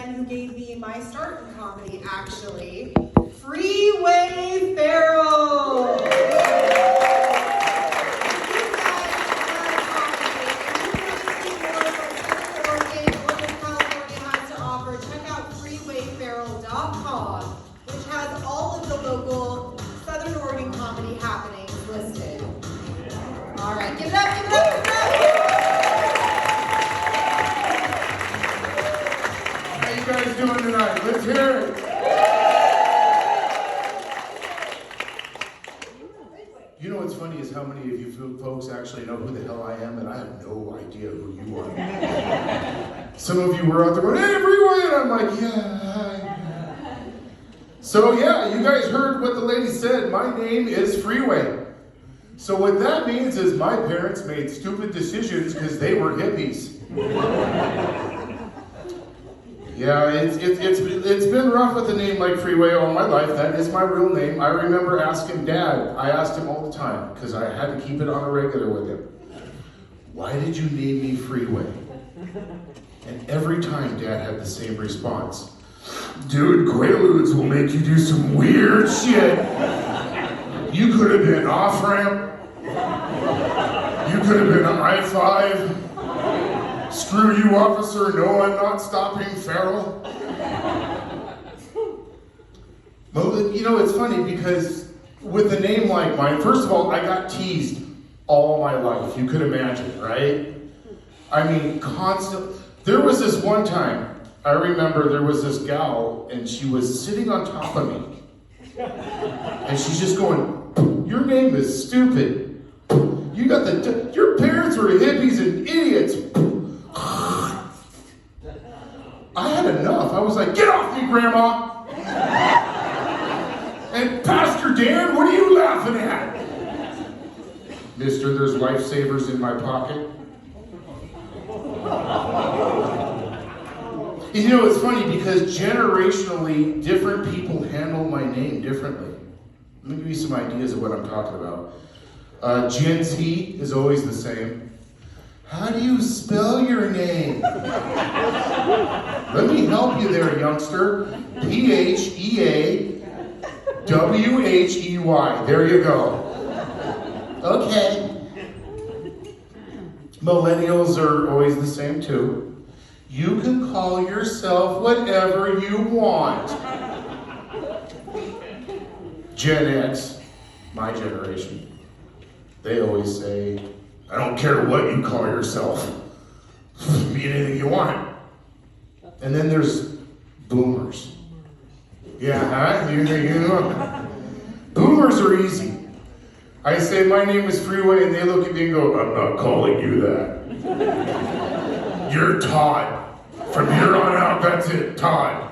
man who gave me my start in comedy, actually. Freeway Farrell! California, which has all of the local Southern Oregon comedy happenings listed. All right, give it up, give it up, give it up! How you guys doing tonight? Let's hear it. You know what's funny is how many of you folks actually know who the hell I am, and I have no idea who you are. Some of you were out there going, "Hey, Freeway," and I'm like, "Yeah, hi." So yeah, you guys heard what the lady said. My name is Freeway. So what that means is my parents made stupid decisions because they were hippies. Yeah, it's been rough with a name like Freeway all my life. That is my real name. I remember asking Dad. I asked him all the time because I had to keep it on a regular with him. Why did you name me Freeway? And every time Dad had the same response. Dude, Quaaludes will make you do some weird shit. You could have been off-ramp. You could have been an I-5. Screw you, officer. No, I'm not stopping Farrell. Well, you know, it's funny because with a name like mine, first of all, I got teased all my life. You could imagine, right? I mean, constant. There was this one time, I remember there was this gal, and she was sitting on top of me. And she's just going, "Your name is stupid. You got your parents were hippies and idiots." I had enough. I was like, "Get off me, Grandma!" And Pastor Dan, what are you laughing at? Mister, there's lifesavers in my pocket. You know, it's funny because generationally, different people handle my name differently. Let me give you some ideas of what I'm talking about. Gen Z is always the same. How do you spell your name? Let me help you there, youngster. P-H-E-A-W-H-E-Y. There you go. Okay. Millennials are always the same too. You can call yourself whatever you want. Gen X, my generation, they always say, "I don't care what you call yourself. Be anything you want." And then there's boomers. Yeah, huh? You know. Boomers are easy. I say, "My name is Freeway," and they look at me and go, "I'm not calling you that. You're Todd. From here on out, that's it, Todd."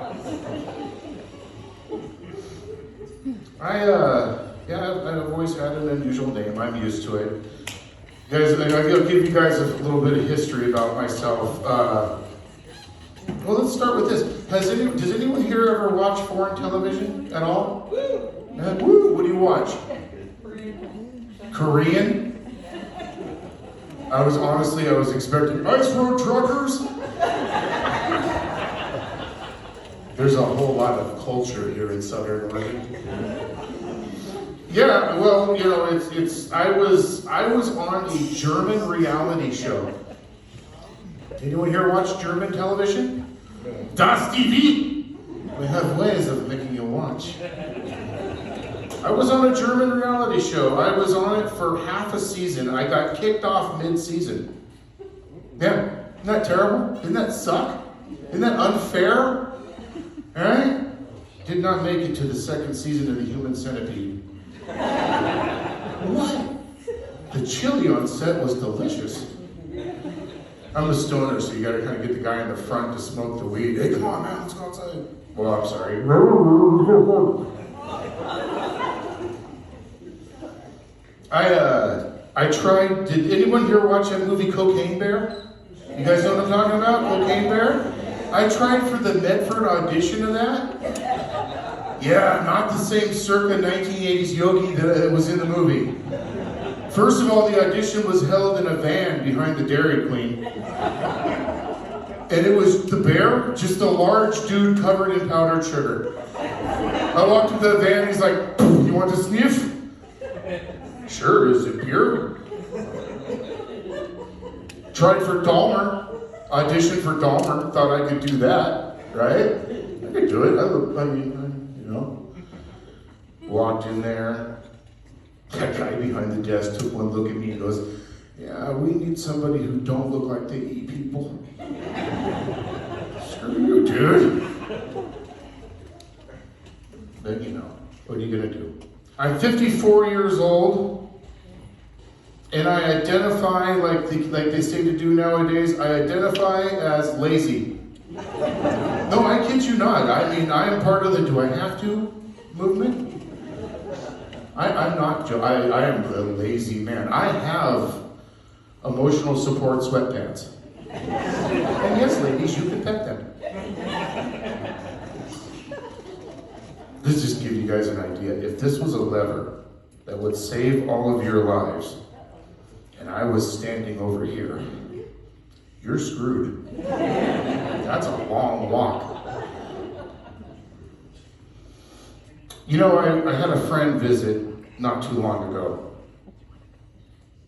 I've always had an unusual name. I'm used to it. Guys, I'll give you guys a little bit of history about myself. Well, let's start with this. Does anyone here ever watch foreign television at all? Woo! What do you watch? Korean? I was expecting Ice Road Truckers. There's a whole lot of culture here in Southern Oregon. Yeah, well, you know, I was on a German reality show. Anyone here watch German television? Das TV? We have ways of making you watch. I was on a German reality show. I was on it for half a season. I got kicked off mid-season. Yeah, isn't that terrible? Didn't that suck? Isn't that unfair? All right? Did not make it to the second season of The Human Centipede. What? The chili on set was delicious. I'm a stoner, so you gotta kind of get the guy in the front to smoke the weed. "Hey, come on, man, let's go outside." Well, I'm sorry. I tried. Did anyone here watch that movie Cocaine Bear? You guys know what I'm talking about? Cocaine Bear? I tried for the Medford audition of that. Yeah, not the same circa 1980s Yogi that was in the movie. First of all, the audition was held in a van behind the Dairy Queen. And it was the bear, just a large dude covered in powdered sugar. I walked into the van, he's like, you want to sniff? Sure, is it pure? Tried for Dahmer, auditioned for Dahmer, thought I could do that, right? I could do it, walked in there. That guy behind the desk took one look at me and goes, yeah, we need somebody who don't look like they eat people. Screw you, dude. But what are you gonna do? I'm 54 years old, and I identify, like they say to do nowadays, I identify as lazy. No, I kid you not. I mean, I am part of the do I have to movement. I'm not, I am a lazy man. I have emotional support sweatpants. And yes, ladies, you can pet them. Let's just give you guys an idea. If this was a lever that would save all of your lives, and I was standing over here, you're screwed. That's a long walk. I had a friend visit not too long ago.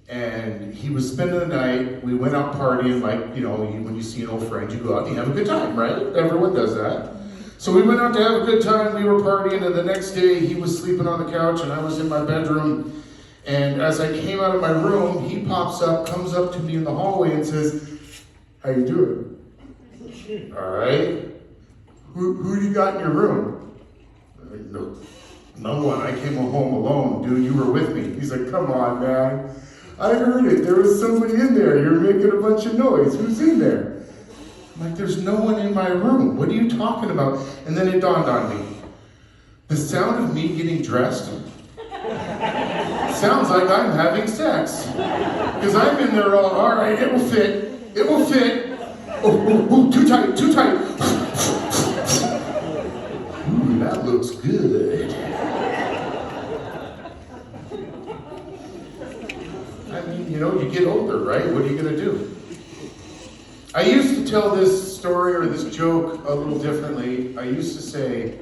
And he was spending the night. We went out partying, like, when you see an old friend, you go out and you have a good time, right? Everyone does that. So we went out to have a good time. We were partying, and the next day he was sleeping on the couch, and I was in my bedroom. And as I came out of my room, he pops up, comes up to me in the hallway and says, how you doing? All right. Who do you got in your room? No one. I came home alone. Dude, you were with me. He's like, come on, man. I heard it. There was somebody in there. You're making a bunch of noise. Who's in there? I'm like, there's no one in my room. What are you talking about? And then it dawned on me. The sound of me getting dressed sounds like I'm having sex. Because I'm in there all right, it will fit. It will fit. Oh, too tight, too tight. Ooh, that looks good. You get older, right? What are you going to do? I used to tell this story or this joke a little differently. I used to say,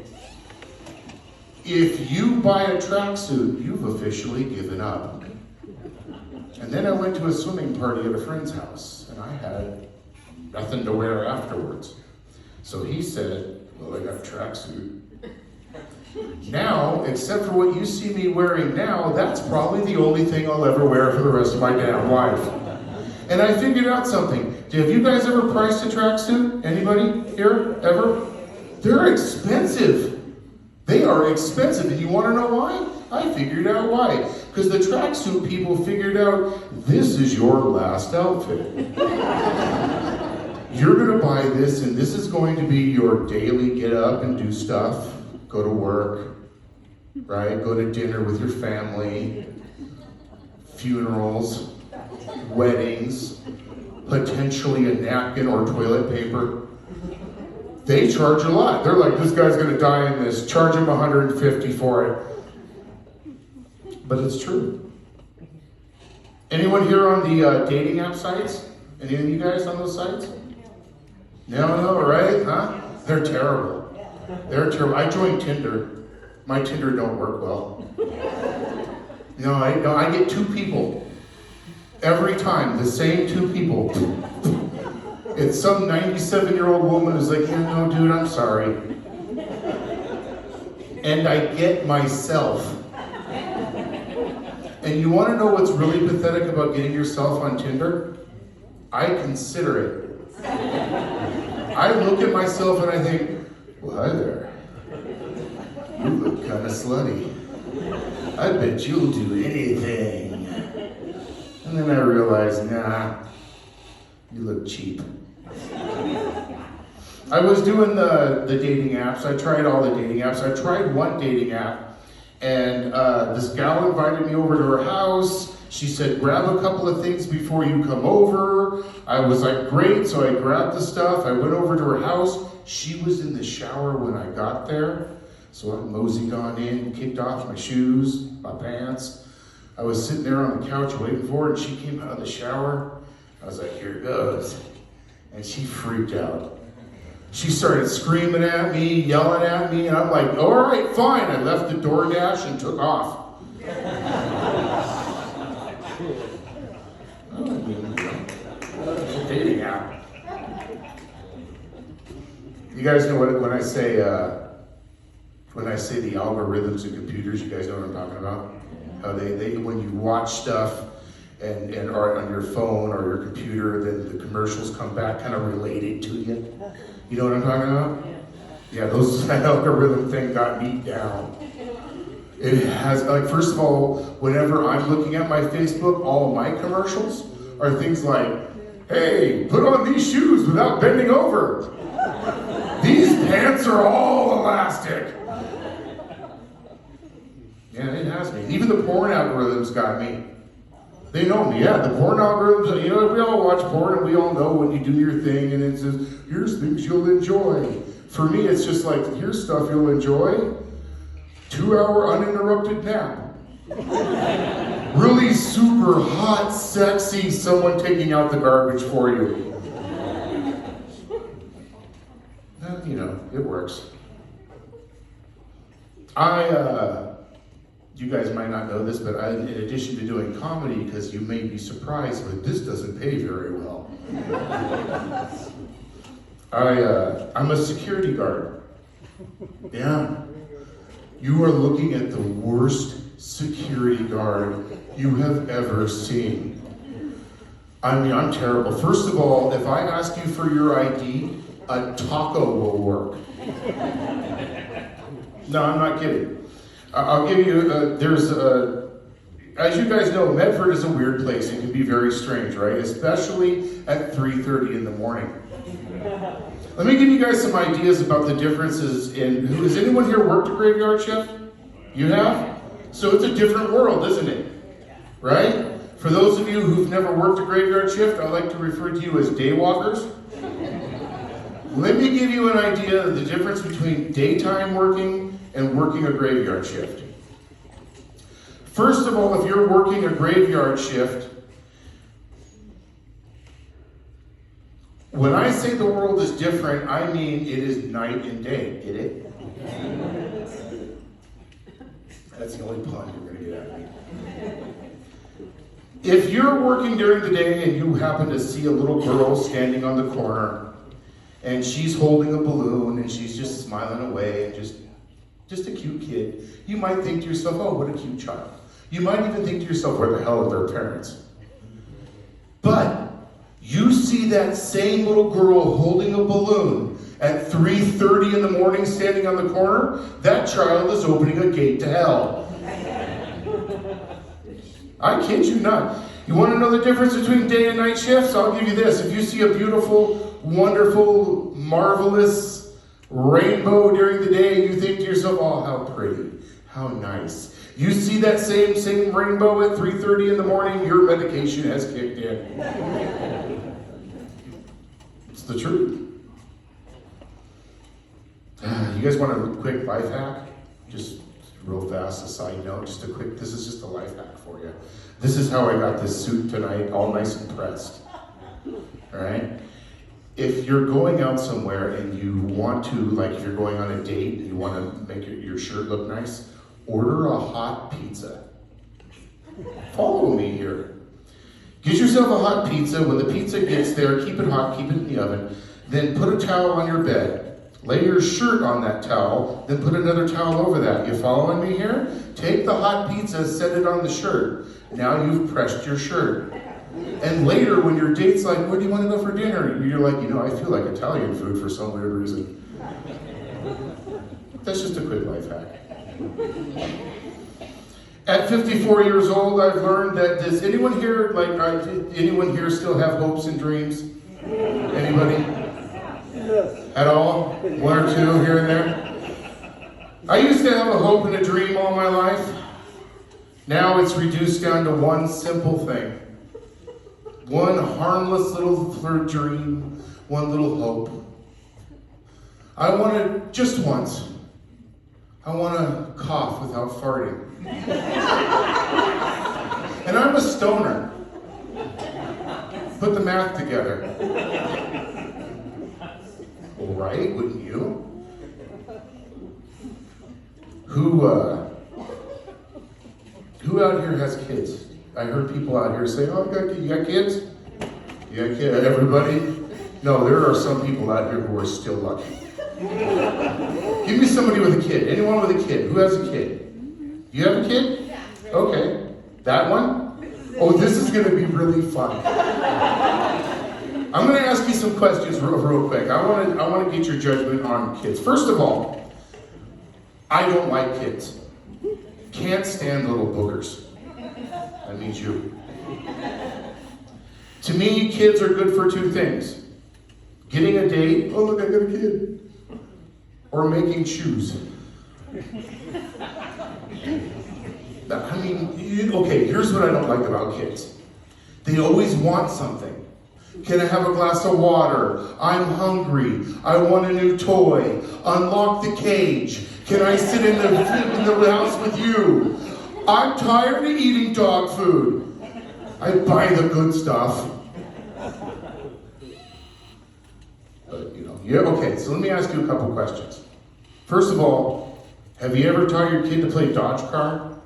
if you buy a tracksuit, you've officially given up. And then I went to a swimming party at a friend's house, and I had nothing to wear afterwards. So he said, well, I got a tracksuit. Now, except for what you see me wearing now, that's probably the only thing I'll ever wear for the rest of my damn life. And I figured out something. Have you guys ever priced a tracksuit? Anybody here? Ever? They're expensive. They are expensive. And you want to know why? I figured out why. Because the tracksuit people figured out, this is your last outfit. You're going to buy this, and this is going to be your daily get up and do stuff. Go to work, right? Go to dinner with your family, funerals, weddings, potentially a napkin or toilet paper. They charge a lot. They're like, this guy's gonna die in this. Charge him $150 for it. But it's true. Anyone here on the dating app sites? Any of you guys on those sites? No, right? Huh? They're terrible. They're terrible. I joined Tinder. My Tinder don't work well. I get two people. Every time, the same two people. It's some 97-year-old woman who's like, no, dude, I'm sorry. And I get myself. And you want to know what's really pathetic about getting yourself on Tinder? I consider it. I look at myself and I think, well, hi there. You look kind of slutty. I bet you'll do anything. And then I realized, nah, you look cheap. I was doing the dating apps. I tried all the dating apps. I tried one dating app, and this gal invited me over to her house. She said, grab a couple of things before you come over. I was like, great. So I grabbed the stuff. I went over to her house. She was in the shower when I got there. So I moseyed on in, kicked off my shoes, my pants. I was sitting there on the couch waiting for her, and she came out of the shower. I was like, here it goes. and she freaked out. She started screaming at me, yelling at me, and I'm like, all right, fine. I left the DoorDash and took off. Dating app. You guys know when I say the algorithms in computers, you guys know what I'm talking about? How they when you watch stuff and are on your phone or your computer, then the commercials come back kind of related to you. You know what I'm talking about? Yeah, that algorithm thing got me down. It has, like, first of all, whenever I'm looking at my Facebook, all of my commercials are things like, hey, put on these shoes without bending over. These pants are all elastic. Yeah, it has me. Even the porn algorithms got me. They know me, yeah. The porn algorithms, we all watch porn and we all know when you do your thing and it says, here's things you'll enjoy. For me, it's just like, here's stuff you'll enjoy. 2-hour uninterrupted nap. Really super hot, sexy, someone taking out the garbage for you. It works. You guys might not know this, but in addition to doing comedy, because you may be surprised, but this doesn't pay very well. I'm a security guard. Yeah. You are looking at the worst security guard you have ever seen. I mean, I'm terrible. First of all, if I ask you for your ID, a taco will work. No, I'm not kidding. I'll give you, as you guys know, Medford is a weird place. It can be very strange, right? Especially at 3:30 in the morning. Let me give you guys some ideas about the differences has anyone here worked a graveyard shift? You have? So it's a different world, isn't it? Right? For those of you who've never worked a graveyard shift, I like to refer to you as day walkers. Let me give you an idea of the difference between daytime working and working a graveyard shift. First of all, if you're working a graveyard shift, when I say the world is different, I mean it is night and day. Get it? That's the only pun you're going to get out of me. If you're working during the day and you happen to see a little girl standing on the corner, and she's holding a balloon and she's just smiling away and just a cute kid, you might think to yourself, oh, what a cute child. You might even think to yourself, where the hell are their parents? But you see that same little girl holding a balloon at 3:30 in the morning standing on the corner, that child is opening a gate to hell. I kid you not. You want to know the difference between day and night shifts? I'll give you this. If you see a beautiful, wonderful, marvelous rainbow during the day, you think to yourself, oh, how pretty, how nice. You see that same rainbow at 3:30 in the morning, your medication has kicked in. It's the truth. You guys want a quick life hack? Just real fast, a side note, this is just a life hack for you. This is how I got this suit tonight, all nice and pressed. All right? If you're going out somewhere and you want to, like if you're going on a date and you want to make your shirt look nice, order a hot pizza. Follow me here. Get yourself a hot pizza. When the pizza gets there, keep it hot, keep it in the oven. Then put a towel on your bed. Lay your shirt on that towel, then put another towel over that. You following me here? Take the hot pizza, set it on the shirt. Now you've pressed your shirt. And later, when your date's like, where do you want to go for dinner? You're like, I feel like Italian food for some weird reason. That's just a quick life hack. At 54 years old, I've learned that does anyone here still have hopes and dreams? Anybody? At all? One or two here and there? I used to have a hope and a dream all my life. Now it's reduced down to one simple thing. One harmless little dream, one little hope. I want to, just once, I want to cough without farting. And I'm a stoner. Put the math together. right? Wouldn't you? Who out here has kids? I heard people out here say, oh, you got kids? You got kids? Everybody? No, there are some people out here who are still lucky. Give me somebody with a kid. Anyone with a kid? Who has a kid? You have a kid? Yeah. Okay. That one? Oh, this is going to be really fun. I'm going to ask you some questions real quick. I want to get your judgment on kids. First of all, I don't like kids. Can't stand little boogers. That means you. To me, kids are good for two things. Getting a date, oh look, I got a kid. Or making shoes. I mean, okay, here's what I don't like about kids. They always want something. Can I have a glass of water? I'm hungry. I want a new toy. Unlock the cage. Can I sit in the house with you? I'm tired of eating dog food. I buy the good stuff. But, yeah, okay, so let me ask you a couple questions. First of all, have you ever taught your kid to play Dodge Car?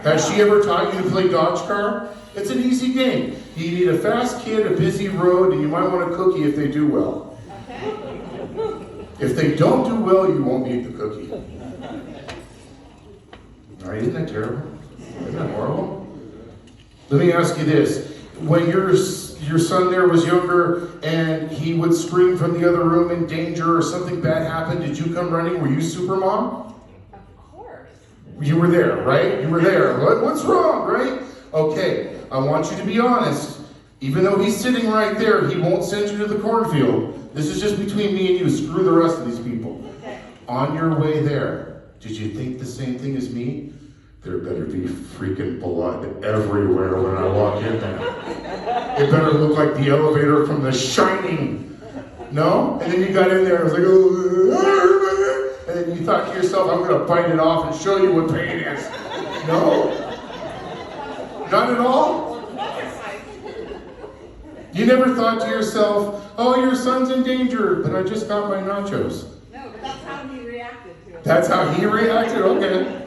Has she ever taught you to play Dodge Car? It's an easy game. You need a fast kid, a busy road, and you might want a cookie if they do well. Okay. If they don't do well, you won't need the cookie. All right, isn't that terrible? Isn't that horrible? Let me ask you this. When your son there was younger and he would scream from the other room in danger or something bad happened, did you come running? Were you super mom? Of course. You were there, right? You were there. What's wrong, right? Okay, I want you to be honest. Even though he's sitting right there, he won't send you to the cornfield. This is just between me and you. Screw the rest of these people. Okay. On your way there, did you think the same thing as me? There better be freaking blood everywhere when I walk in there. It better look like the elevator from The Shining. No? And then you got in there and it was like, oh, and then you thought to yourself, I'm going to bite it off and show you what pain is. No? Not at all? You never thought to yourself, oh, your son's in danger, but I just got my nachos. No, but that's how he reacted to it. That's how he reacted? Okay.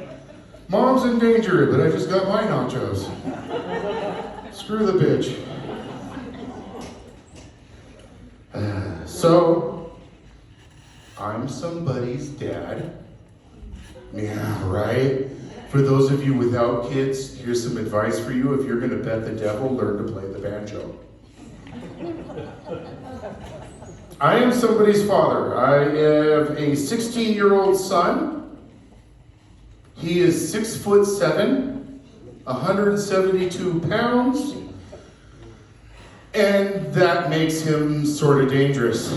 Mom's in danger, but I just got my nachos. Screw the bitch. So, I'm somebody's dad. Yeah, right? For those of you without kids, here's some advice for you. If you're going to bet the devil, learn to play the banjo. I am somebody's father. I have a 16-year-old son. He is 6'7", 172 pounds, and that makes him sort of dangerous.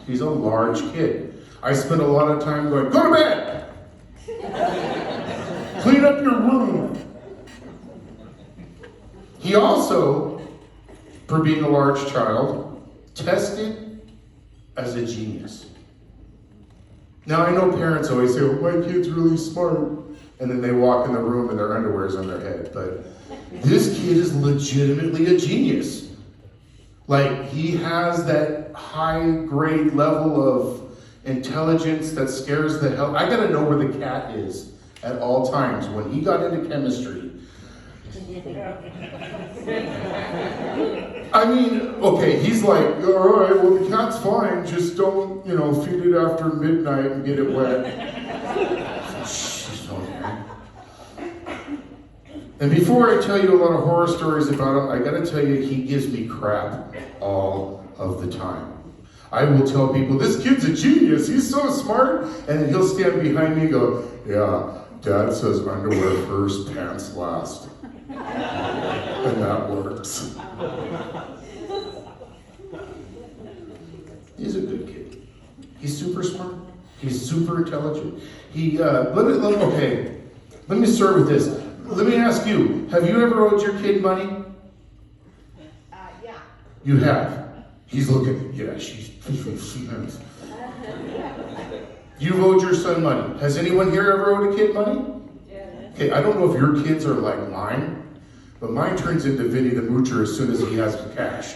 He's a large kid. I spend a lot of time going, go to bed! Clean up your room. He also, for being a large child, tested as a genius. Now I know parents always say, oh, my kid's really smart. And then they walk in the room and their underwear's on their head. But this kid is legitimately a genius. Like, he has that high grade level of intelligence that scares the hell. I gotta know where the cat is at all times. When he got into chemistry, I mean, okay, he's like, all right, well, the cat's fine. Just don't, feed it after midnight and get it wet. And before I tell you a lot of horror stories about him, I gotta tell you, he gives me crap all of the time. I will tell people, this kid's a genius, he's so smart, and then he'll stand behind me and go, yeah, Dad says underwear first, pants last. And that works. He's a good kid. He's super smart. He's super intelligent. Let me start with this. Let me ask you, have you ever owed your kid money? Yeah. You have. He's looking, yeah, she has. You've owed your son money. Has anyone here ever owed a kid money? Yeah. Okay, I don't know if your kids are like mine, but mine turns into Vinny the Moocher as soon as he has the cash.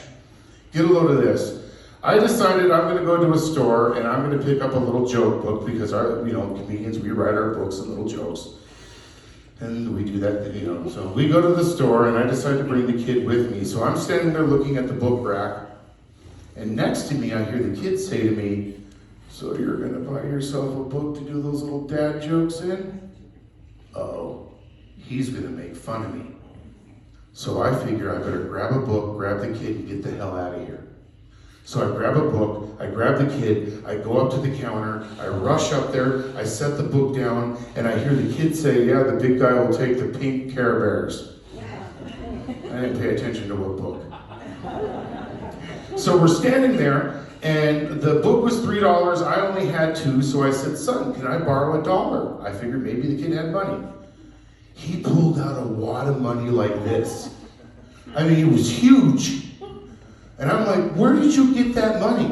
Get a load of this. I decided I'm going to go to a store and I'm going to pick up a little joke book because comedians, we write our books and little jokes. And we do that, So we go to the store and I decide to bring the kid with me. So I'm standing there looking at the book rack. And next to me, I hear the kid say to me, "So you're going to buy yourself a book to do those little dad jokes in?" Uh-oh, he's going to make fun of me. So I figure I better grab a book, grab the kid, and get the hell out of here. So I grab a book, I grab the kid, I go up to the counter, I rush up there, I set the book down, and I hear the kid say, "Yeah, the big guy will take the pink Care Bears." I didn't pay attention to what book. So we're standing there, and the book was $3, I only had $2, so I said, "Son, can I borrow $1? I figured maybe the kid had money. He pulled out a wad of money like this. I mean, it was huge. And I'm like, "Where did you get that money?"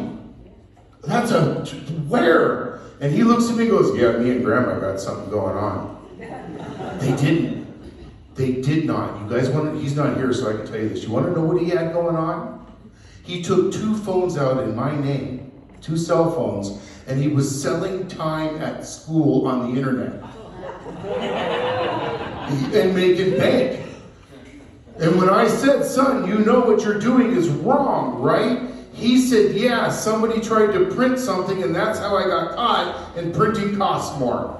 Where? And he looks at me and goes, "Yeah, me and Grandma got something going on." They didn't. They did not. You guys he's not here, so I can tell you this. You want to know what he had going on? He took 2 phones out in my name, 2 cell phones, and he was selling time at school on the internet. And making bank. And when I said, "Son, you know what you're doing is wrong, right?" He said, "Yeah, somebody tried to print something and that's how I got caught, and printing costs more."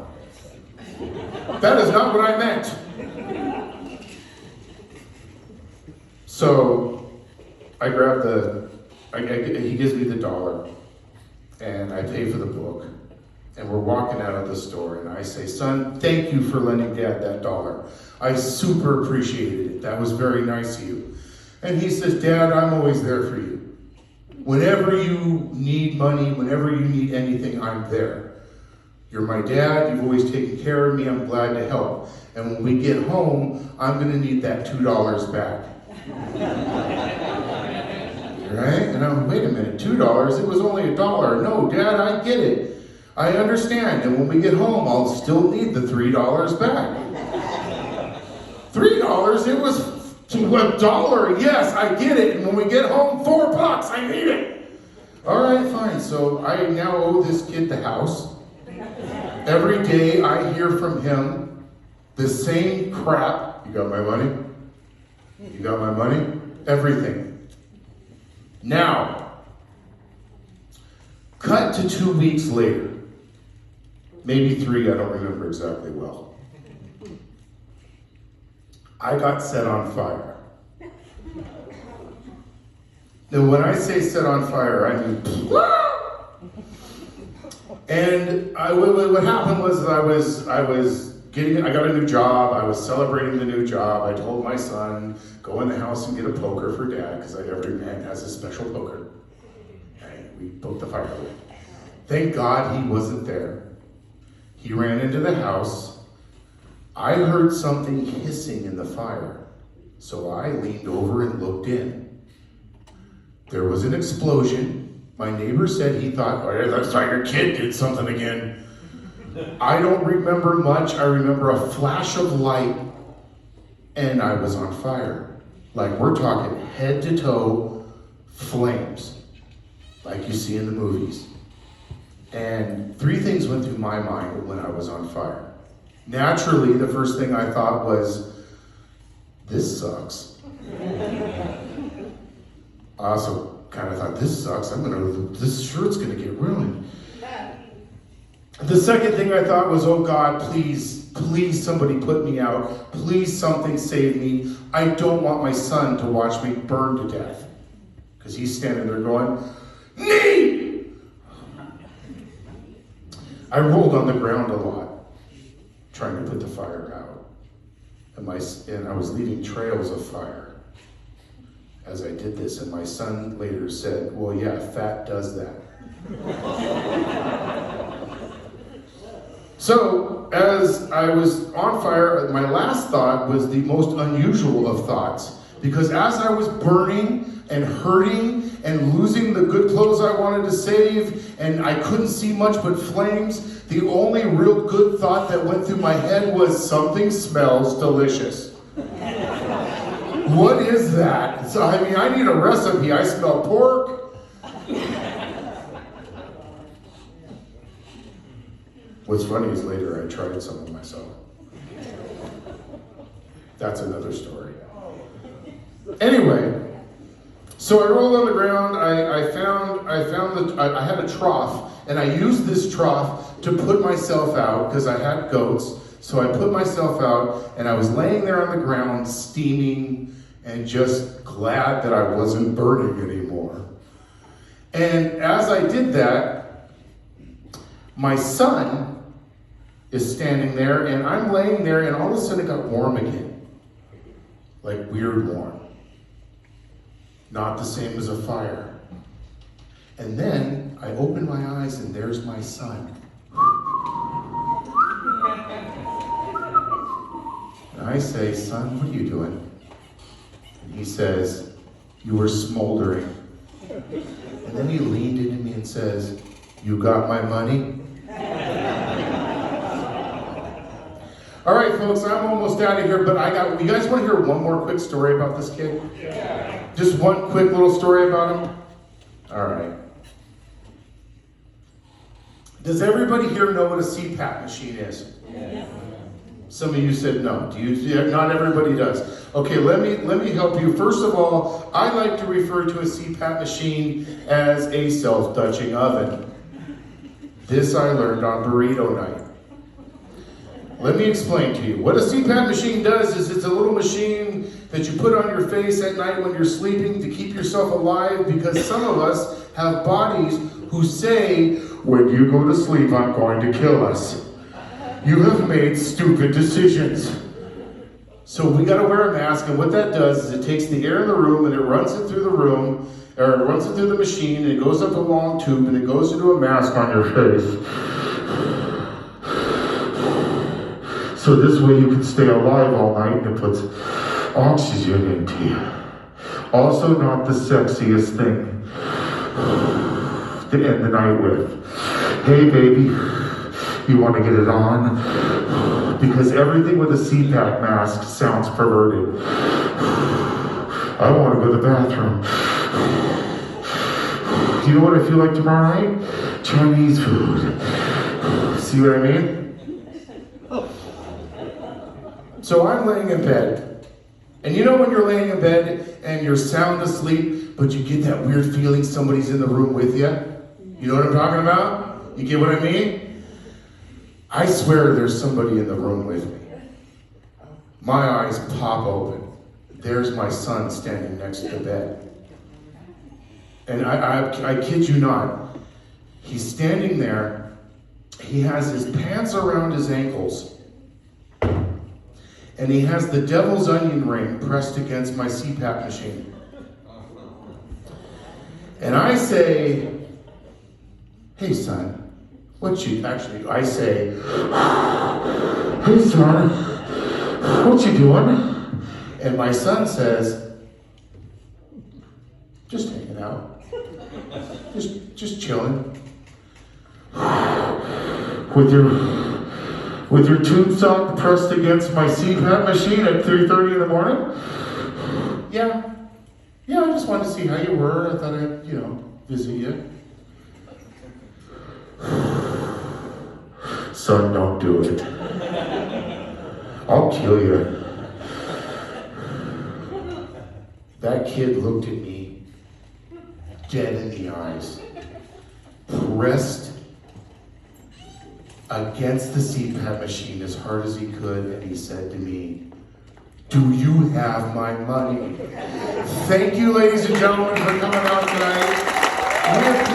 That is not what I meant. So I grab he gives me the $1 and I pay for the book. And we're walking out of the store and I say, "Son, thank you for lending Dad that $1. I super appreciated it. That was very nice of you." And he says, "Dad, I'm always there for you. Whenever you need money, whenever you need anything, I'm there. You're my dad, you've always taken care of me, I'm glad to help. And when we get home, I'm gonna need that $2 back." Right? And I'm, wait a minute, $2? It was only $1. "No, Dad, I get it. I understand, and when we get home, I'll still need the $3 back." $3? It was $1. Yes, I get it. And when we get home, $4. I need it. All right, fine. So I now owe this kid the house. Every day I hear from him the same crap. "You got my money? You got my money?" Everything. Now, cut to 2 weeks later. Maybe 3, I don't remember exactly well. I got set on fire. Now, when I say set on fire, I mean, and what happened was I got a new job. I was celebrating the new job. I told my son, "Go in the house and get a poker for Dad," because every man has a special poker. And we poked the fire away. Thank God he wasn't there. He ran into the house. I heard something hissing in the fire, so I leaned over and looked in. There was an explosion. My neighbor said he thought, "Oh, yeah, that's why your kid did something again." I don't remember much. I remember a flash of light, and I was on fire. Like, we're talking head to toe flames, like you see in the movies. And 3 things went through my mind when I was on fire. Naturally, the first thing I thought was, "This sucks." I also kind of thought, "This sucks. This shirt's gonna get ruined." The second thing I thought was, "Oh God, please, please somebody put me out. Please something save me. I don't want my son to watch me burn to death." Because he's standing there going, "Nee!" I rolled on the ground a lot, trying to put the fire out. And I was leaving trails of fire as I did this. And my son later said, "Well, yeah, fat does that." So, as I was on fire, my last thought was the most unusual of thoughts. Because as I was burning and hurting and losing the good clothes I wanted to save, and I couldn't see much but flames, the only real good thought that went through my head was, "Something smells delicious." What is that? So, I need a recipe. I smell pork. What's funny is later I tried some of myself. That's another story. Anyway, so I rolled on the ground. I had a trough, and I used this trough to put myself out because I had goats. So I put myself out, and I was laying there on the ground, steaming, and just glad that I wasn't burning anymore. And as I did that, my son is standing there, and I'm laying there, and all of a sudden it got warm again. Like weird warm. Not the same as a fire. And then I open my eyes, and there's my son. And I say, "Son, what are you doing?" And he says, "You were smoldering." And then he leaned into me and says, "You got my money?" All right, folks, I'm almost out of here, but you guys want to hear one more quick story about this kid? Yeah. Just one quick little story about him? All right. Does everybody here know what a CPAP machine is? Yeah. Some of you said no. Not everybody does. Okay, let me help you. First of all, I like to refer to a CPAP machine as a self-touching oven. This I learned on burrito night. Let me explain to you. What a CPAP machine does is it's a little machine that you put on your face at night when you're sleeping to keep yourself alive, because some of us have bodies who say, "When you go to sleep, I'm going to kill us. You have made stupid decisions." So we got to wear a mask, and what that does is it takes the air in the room and it runs it through the room, or it runs it through the machine, and it goes up a long tube and it goes into a mask on your face. So this way you can stay alive all night, and it puts oxygen into you. Also not the sexiest thing to end the night with. "Hey baby, you want to get it on?" Because everything with a CPAP mask sounds perverted. "I want to go to the bathroom. You know what I feel like tomorrow night? Chinese food." See what I mean? So I'm laying in bed. And you know when you're laying in bed and you're sound asleep, but you get that weird feeling somebody's in the room with you? You know what I'm talking about? You get what I mean? I swear there's somebody in the room with me. My eyes pop open. There's my son standing next to the bed. And I kid you not, he's standing there. He has his pants around his ankles. And he has the devil's onion ring pressed against my CPAP machine. And I say, "Hey son, I say, "Hey son, what you doing?" And my son says, "Just hanging out. Just chilling." With your tube sock pressed against my CPAP machine at 3:30 in the morning? Yeah, I just wanted to see how you were. I thought I'd, visit you. "Son, don't do it. I'll kill you." That kid looked at me dead in the eyes, pressed against the CPAP machine as hard as he could, and he said to me, "Do you have my money?" Thank you, ladies and gentlemen, for coming out tonight. We